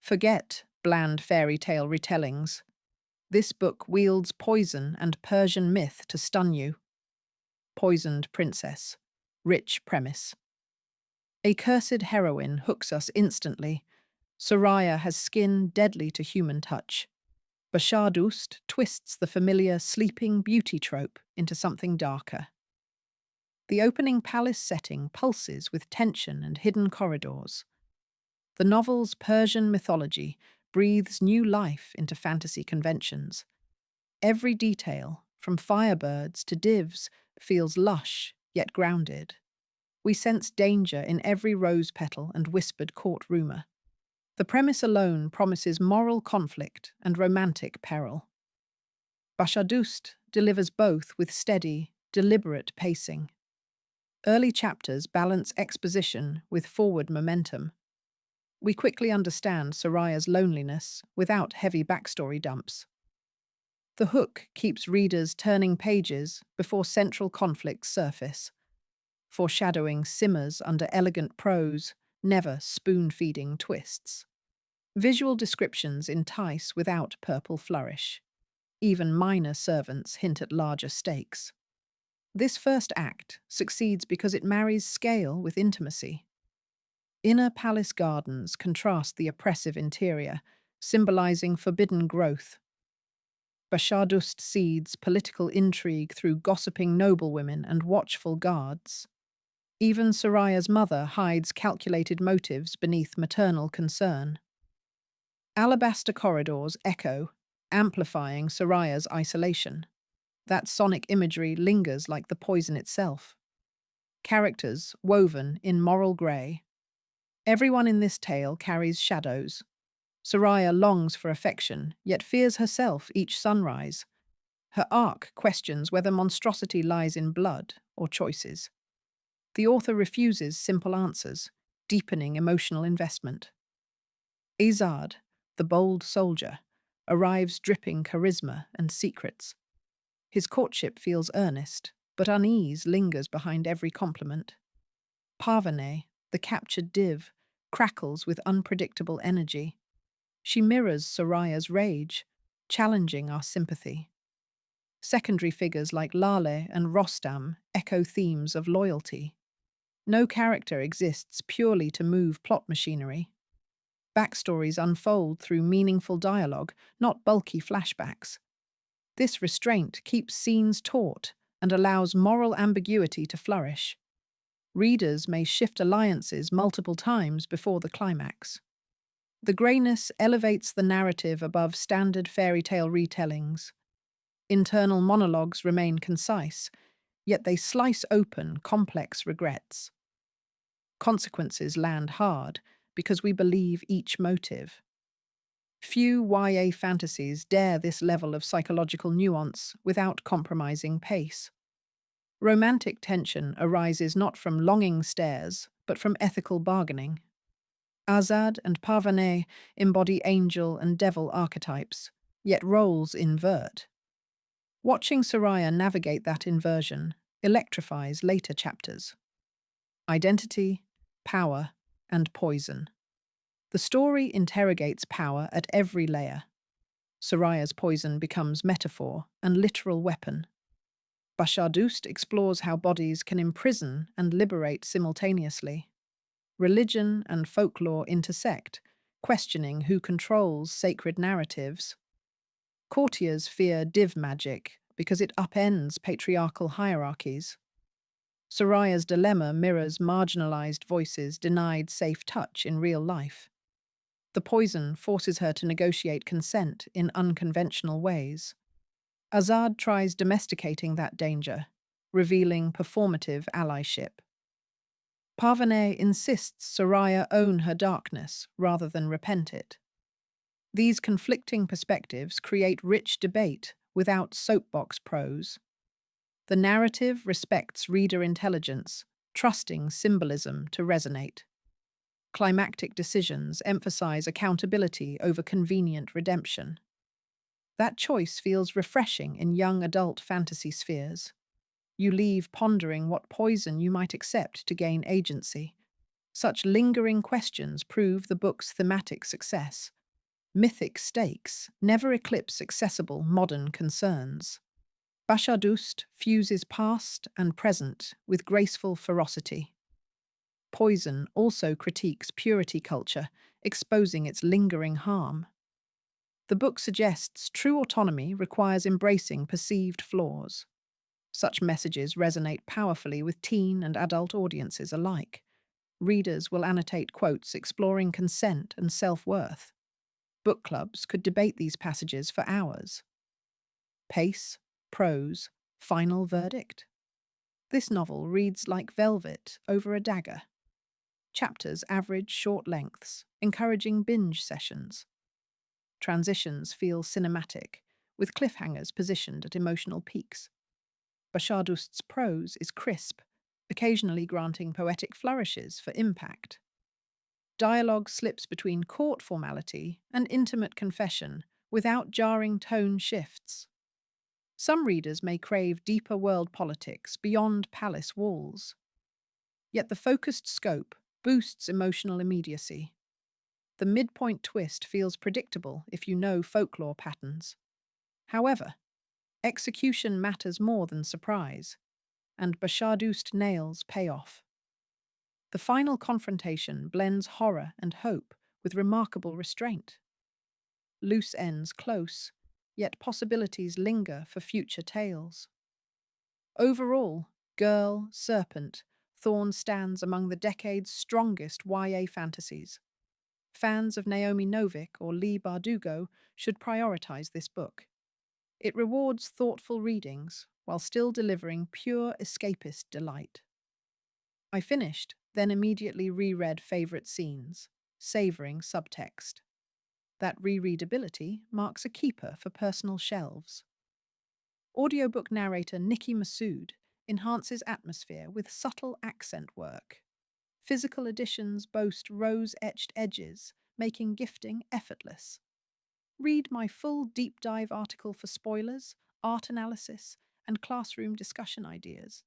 Forget bland fairy tale retellings. This book wields poison and Persian myth to stun you. Poisoned Princess. Rich premise. A cursed heroine hooks us instantly. Soraya has skin deadly to human touch. Bashardoust twists the familiar sleeping beauty trope into something darker. The opening palace setting pulses with tension and hidden corridors. The novel's Persian mythology breathes new life into fantasy conventions. Every detail, from firebirds to divs, feels lush yet grounded. We sense danger in every rose petal and whispered court rumour. The premise alone promises moral conflict and romantic peril. Bashardoust delivers both with steady, deliberate pacing. Early chapters balance exposition with forward momentum. We quickly understand Soraya's loneliness without heavy backstory dumps. The hook keeps readers turning pages before central conflicts surface. Foreshadowing simmers under elegant prose, never spoon-feeding twists. Visual descriptions entice without purple flourish. Even minor servants hint at larger stakes. This first act succeeds because it marries scale with intimacy. Inner palace gardens contrast the oppressive interior, symbolizing forbidden growth. Bashardoust seeds political intrigue through gossiping noblewomen and watchful guards. Even Soraya's mother hides calculated motives beneath maternal concern. Alabaster corridors echo, amplifying Soraya's isolation. That sonic imagery lingers like the poison itself. Characters woven in moral grey. Everyone in this tale carries shadows. Soraya longs for affection, yet fears herself each sunrise. Her arc questions whether monstrosity lies in blood or choices. The author refuses simple answers, deepening emotional investment. Azad, the bold soldier, arrives dripping charisma and secrets. His courtship feels earnest, but unease lingers behind every compliment. Parvane, the captured div, crackles with unpredictable energy. She mirrors Soraya's rage, challenging our sympathy. Secondary figures like Lale and Rostam echo themes of loyalty. No character exists purely to move plot machinery. Backstories unfold through meaningful dialogue, not bulky flashbacks. This restraint keeps scenes taut and allows moral ambiguity to flourish. Readers may shift alliances multiple times before the climax. The greyness elevates the narrative above standard fairy tale retellings. Internal monologues remain concise, yet they slice open complex regrets. Consequences land hard because we believe each motive. Few YA fantasies dare this level of psychological nuance without compromising pace. Romantic tension arises not from longing stares, but from ethical bargaining. Azad and Parvane embody angel and devil archetypes, yet roles invert. Watching Soraya navigate that inversion electrifies later chapters. Identity, power, and poison. The story interrogates power at every layer. Soraya's poison becomes metaphor and literal weapon. Bashardoust explores how bodies can imprison and liberate simultaneously. Religion and folklore intersect, questioning who controls sacred narratives. Courtiers fear div magic because it upends patriarchal hierarchies. Soraya's dilemma mirrors marginalized voices denied safe touch in real life. The poison forces her to negotiate consent in unconventional ways. Azad tries domesticating that danger, revealing performative allyship. Parvane insists Soraya own her darkness rather than repent it. These conflicting perspectives create rich debate without soapbox prose. The narrative respects reader intelligence, trusting symbolism to resonate. Climactic decisions emphasize accountability over convenient redemption. That choice feels refreshing in young adult fantasy spheres. You leave pondering what poison you might accept to gain agency. Such lingering questions prove the book's thematic success. Mythic stakes never eclipse accessible modern concerns. Bashardoust fuses past and present with graceful ferocity. Poison also critiques purity culture, exposing its lingering harm. The book suggests true autonomy requires embracing perceived flaws. Such messages resonate powerfully with teen and adult audiences alike. Readers will annotate quotes exploring consent and self-worth. Book clubs could debate these passages for hours. Pace, prose, final verdict. This novel reads like velvet over a dagger. Chapters average short lengths, encouraging binge sessions. Transitions feel cinematic, with cliffhangers positioned at emotional peaks. Bashardoust's prose is crisp, occasionally granting poetic flourishes for impact. Dialogue slips between court formality and intimate confession without jarring tone shifts. Some readers may crave deeper world politics beyond palace walls. Yet the focused scope boosts emotional immediacy. The midpoint twist feels predictable if you know folklore patterns. However, execution matters more than surprise, and Bashardoust nails payoff. The final confrontation blends horror and hope with remarkable restraint. Loose ends close, yet possibilities linger for future tales. Overall, Girl, Serpent, Thorn stands among the decade's strongest YA fantasies. Fans of Naomi Novik or Lee Bardugo should prioritize this book. It rewards thoughtful readings while still delivering pure escapist delight. I finished, then immediately reread favorite scenes, savoring subtext. That rereadability marks a keeper for personal shelves. Audiobook narrator Nikki Masood enhances atmosphere with subtle accent work. Physical editions boast rose-etched edges, making gifting effortless. Read my full deep dive article for spoilers, art analysis, and classroom discussion ideas.